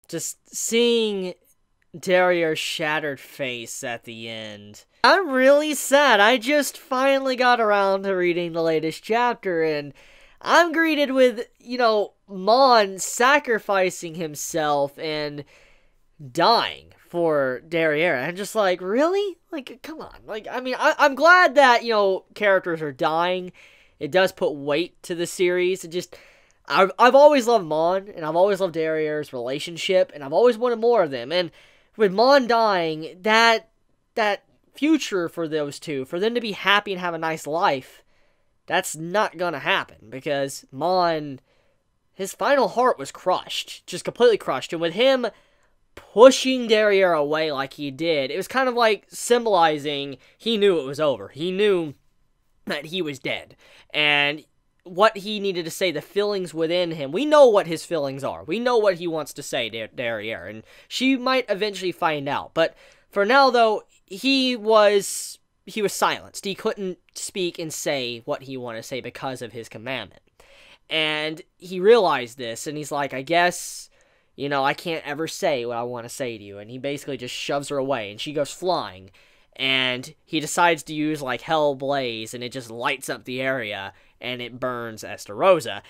Just seeing Derrier's shattered face at the end. I'm really sad. I just finally got around to reading the latest chapter, and I'm greeted with, Mon sacrificing himself and dying for Derieri. I'm just like, really? Like, come on. Like, I mean, I'm glad that, characters are dying. It does put weight to the series. I've always loved Mon, and I've always loved Derrier's relationship, and I've always wanted more of them. And with Mon dying, that future for those two, for them to be happy and have a nice life, that's not gonna happen, because Mon, his final heart was crushed, just completely crushed. And with him pushing Derieri away like he did, it was kind of like symbolizing he knew it was over. He knew that he was dead. And what he needed to say, the feelings within him. We know what his feelings are. We know what he wants to say, Derieri, and she might eventually find out. But for now, though, he was silenced. He couldn't speak and say what he wanted to say because of his commandment. And he realized this, and he's like, I guess, I can't ever say what I want to say to you. And he basically just shoves her away, and she goes flying. And he decides to use, Hell Blaze, and it just lights up the area, and it burns Estarossa.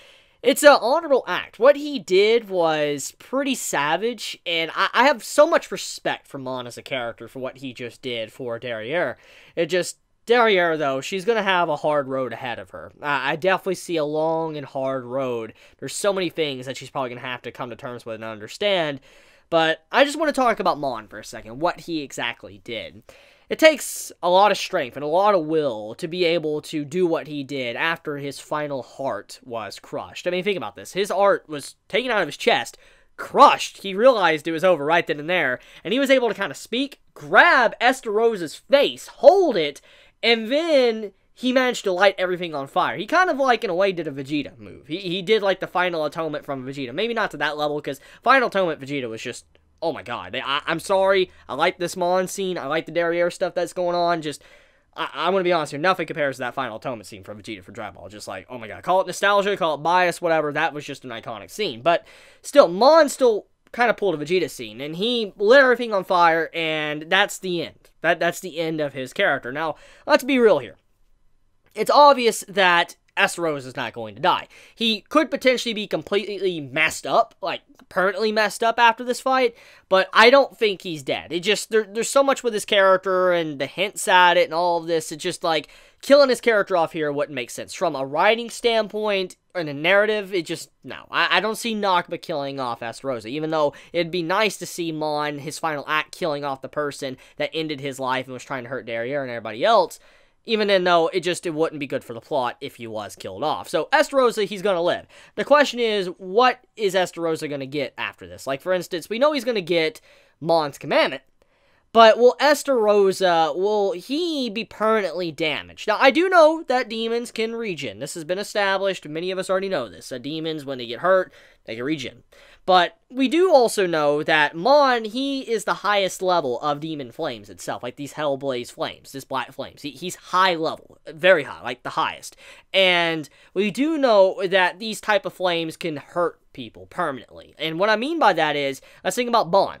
It's an honorable act. What he did was pretty savage, and I have so much respect for Mon as a character for what he just did for Derieri. Derieri, though, she's going to have a hard road ahead of her. I definitely see a long and hard road. There's so many things that she's probably going to have to come to terms with and understand, but I just want to talk about Mon for a second, what he exactly did. It takes a lot of strength and a lot of will to be able to do what he did after his final heart was crushed. I mean, think about this. His heart was taken out of his chest, crushed. He realized it was over right then and there, and he was able to kind of speak, grab Estarossa's face, hold it, and then he managed to light everything on fire. He kind of, in a way, did a Vegeta move. He did, the Final Atonement from Vegeta. Maybe not to that level, because Final Atonement Vegeta was just, oh my god. I'm sorry. I like this Mon scene. I like the Derieri stuff that's going on. I'm going to be honest here. Nothing compares to that Final Atonement scene from Vegeta for Dragon Ball. Just oh my god. Call it nostalgia, call it bias, whatever. That was just an iconic scene. But still, Mon still kind of pulled a Vegeta scene. And he lit everything on fire, and that's the end. That's the end of his character. Now, let's be real here. It's obvious that Estarossa is not going to die. He could potentially be completely messed up, permanently messed up after this fight, but I don't think he's dead. There's so much with his character and the hints at it and all of this. It's just killing his character off here wouldn't make sense. From a writing standpoint and a narrative, no. I don't see Nakba killing off Estarossa, even though it'd be nice to see Mon, his final act, killing off the person that ended his life and was trying to hurt Derieri and everybody else. Even then, though, it wouldn't be good for the plot if he was killed off. So, Estarossa, he's going to live. The question is, what is Estarossa going to get after this? For instance, we know he's going to get Mon's commandment, but will he be permanently damaged? Now, I do know that demons can regen. This has been established. Many of us already know this. That demons, when they get hurt, they can regen. But we do also know that Mon, he is the highest level of demon flames itself. These Hellblaze flames, this black flames. He's high level. Very high, the highest. And we do know that these type of flames can hurt people permanently. And what I mean by that is, let's think about Bon.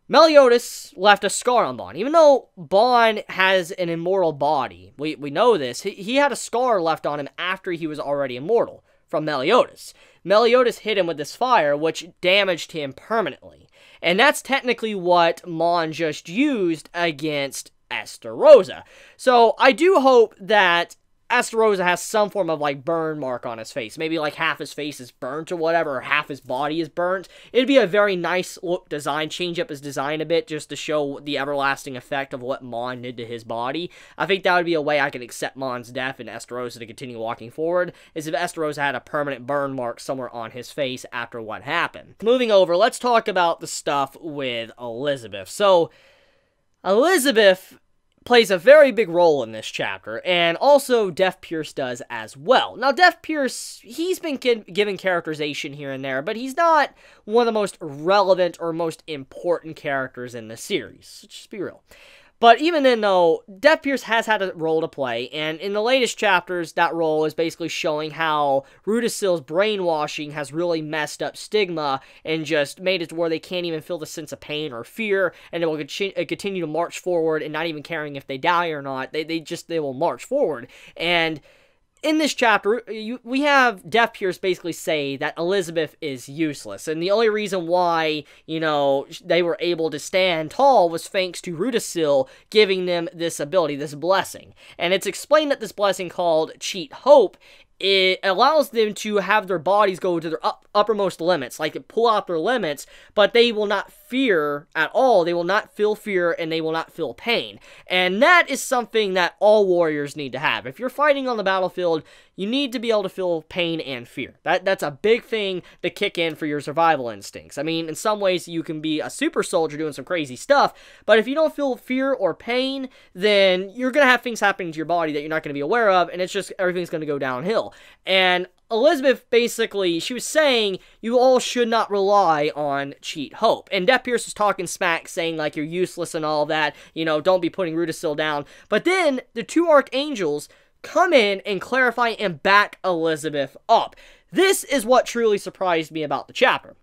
Meliodas left a scar on Bon. Even though Bon has an immortal body, we know this, he had a scar left on him after he was already immortal from Meliodas. Meliodas hit him with this fire, which damaged him permanently. And that's technically what Mon just used against Estarossa. So I do hope that Estarossa has some form of burn mark on his face. Maybe half his face is burnt or whatever, or half his body is burnt. It'd be a very nice look design, change up his design a bit just to show the everlasting effect of what Mon did to his body. I think that would be a way I could accept Mon's death and Estarossa to continue walking forward, is if Estarossa had a permanent burn mark somewhere on his face after what happened. Moving over, let's talk about the stuff with Elizabeth. So, Elizabeth plays a very big role in this chapter, and also Death Pierce does as well. Now, Death Pierce, he's been given characterization here and there, but he's not one of the most relevant or most important characters in the series. Let's just be real. But even then, though, Death Pierce has had a role to play, and in the latest chapters, that role is basically showing how Rudisill's brainwashing has really messed up Stigma and just made it to where they can't even feel the sense of pain or fear, and they will continue to march forward and not even caring if they die or not. They will march forward. And in this chapter, we have Death Pierce basically say that Elizabeth is useless, and the only reason why, they were able to stand tall was thanks to Rudisill giving them this ability, this blessing. And it's explained that this blessing, called Cheat Hope, it allows them to have their bodies go to their uppermost limits, like pull out their limits, but they will not fear at all. They will not feel fear, and they will not feel pain. And that is something that all warriors need to have. If you're fighting on the battlefield, you need to be able to feel pain and fear. That's a big thing to kick in for your survival instincts. I mean, in some ways, you can be a super soldier doing some crazy stuff, but if you don't feel fear or pain, then you're going to have things happening to your body that you're not going to be aware of, and it's just, everything's going to go downhill. And Elizabeth, basically, she was saying, you all should not rely on Cheat Hope. And Death Pierce was talking smack, saying, like, you're useless and all that, don't be putting Rudisill down. But then, the two Archangels come in and clarify and back Elizabeth up. This is what truly surprised me about the chapter.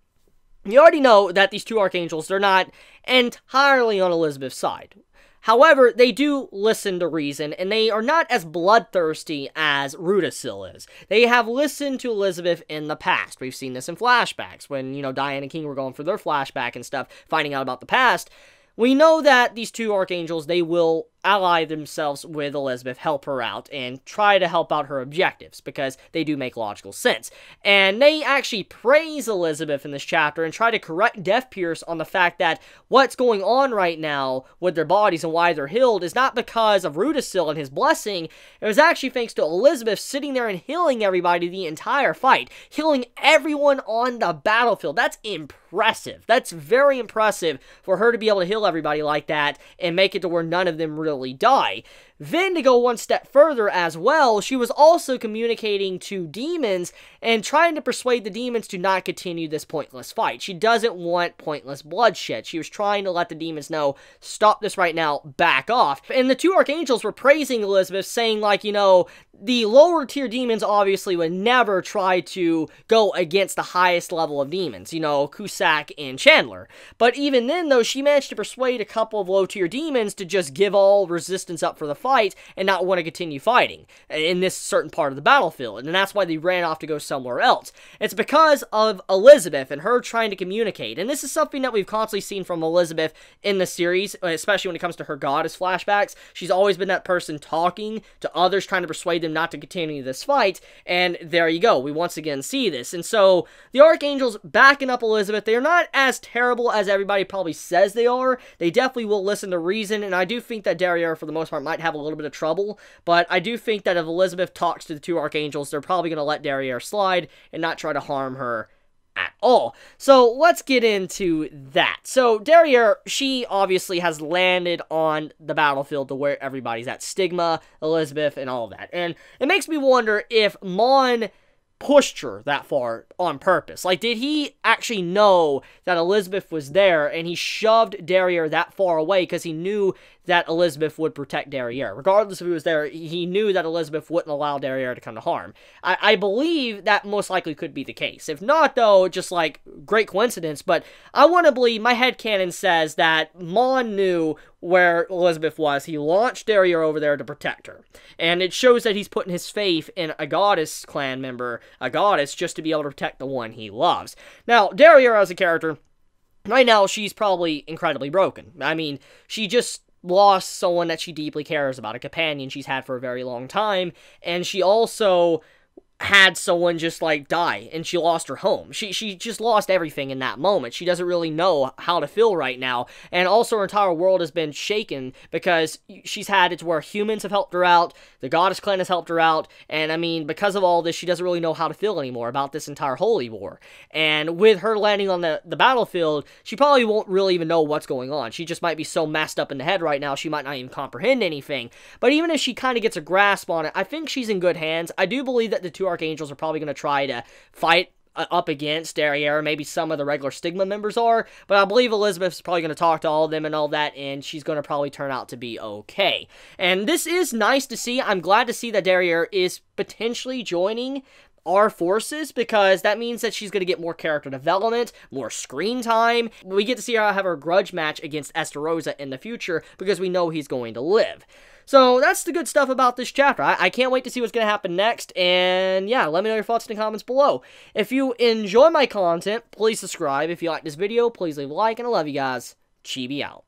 You already know that these two Archangels, they're not entirely on Elizabeth's side. However, they do listen to reason, and they are not as bloodthirsty as Rudisill is. They have listened to Elizabeth in the past. We've seen this in flashbacks, when, Diane and King were going for their flashback and stuff, finding out about the past. We know that these two Archangels, they will ally themselves with Elizabeth, help her out, and try to help out her objectives, because they do make logical sense. And they actually praise Elizabeth in this chapter and try to correct Death Pierce on the fact that what's going on right now with their bodies and why they're healed is not because of Rudisill and his blessing. It was actually thanks to Elizabeth sitting there and healing everybody the entire fight, healing everyone on the battlefield. That's impressive. That's very impressive for her to be able to heal everybody like that and make it to where none of them really die. Then, to go one step further as well, she was also communicating to demons and trying to persuade the demons to not continue this pointless fight. She doesn't want pointless bloodshed. She was trying to let the demons know, stop this right now, back off. And the two Archangels were praising Elizabeth, saying, like, the lower tier demons obviously would never try to go against the highest level of demons, Cusack and Chandler. But even then, though, she managed to persuade a couple of low tier demons to just give all resistance up for the fight and not want to continue fighting in this certain part of the battlefield. And that's why they ran off to go somewhere else. It's because of Elizabeth and her trying to communicate. And this is something that we've constantly seen from Elizabeth in the series, especially when it comes to her goddess flashbacks. She's always been that person talking to others, trying to persuade them not to continue this fight, and there you go, we once again see this. And so, the Archangels backing up Elizabeth, they are not as terrible as everybody probably says they are. They definitely will listen to reason, and I do think that Derieri, for the most part, might have a little bit of trouble, but I do think that if Elizabeth talks to the two Archangels, they're probably going to let Derieri slide and not try to harm her at all. So let's get into that. So Derieri, she obviously has landed on the battlefield to where everybody's at. Stigma, Elizabeth, and all of that. And it makes me wonder if Mon pushed her that far on purpose. Like, did he actually know that Elizabeth was there and he shoved Derieri that far away because he knew that Elizabeth would protect Derieri? Regardless if he was there, he knew that Elizabeth wouldn't allow Derieri to come to harm. I believe that most likely could be the case. If not, though, just like great coincidence, but I want to believe, my headcanon says that Mon knew where Elizabeth was. He launched Derieri over there to protect her. And it shows that he's putting his faith in a goddess clan member, a goddess, just to be able to protect the one he loves. Now, Derieri as a character, right now, she's probably incredibly broken. I mean, she just lost someone that she deeply cares about, a companion she's had for a very long time, and she also had someone just like die, and she lost her home. She just lost everything in that moment. She doesn't really know how to feel right now, and also her entire world has been shaken because she's had it to where humans have helped her out, the goddess clan has helped her out, and I mean, because of all this, she doesn't really know how to feel anymore about this entire holy war. And with her landing on the battlefield, she probably won't really even know what's going on. She just might be so messed up in the head right now, she might not even comprehend anything. But even if she kind of gets a grasp on it, I think she's in good hands. I do believe that the two Archangels are probably going to try to fight up against Derieri. Maybe some of the regular Stigma members are, but I believe Elizabeth's probably going to talk to all of them and all that, and she's going to probably turn out to be okay. And this is nice to see. I'm glad to see that Derieri is potentially joining our forces, because that means that she's going to get more character development, more screen time. We get to see her have her grudge match against Estarossa in the future, because we know he's going to live. So that's the good stuff about this chapter. I can't wait to see what's going to happen next, and yeah, let me know your thoughts in the comments below. If you enjoy my content, please subscribe. If you like this video, please leave a like, and I love you guys. Chibi out.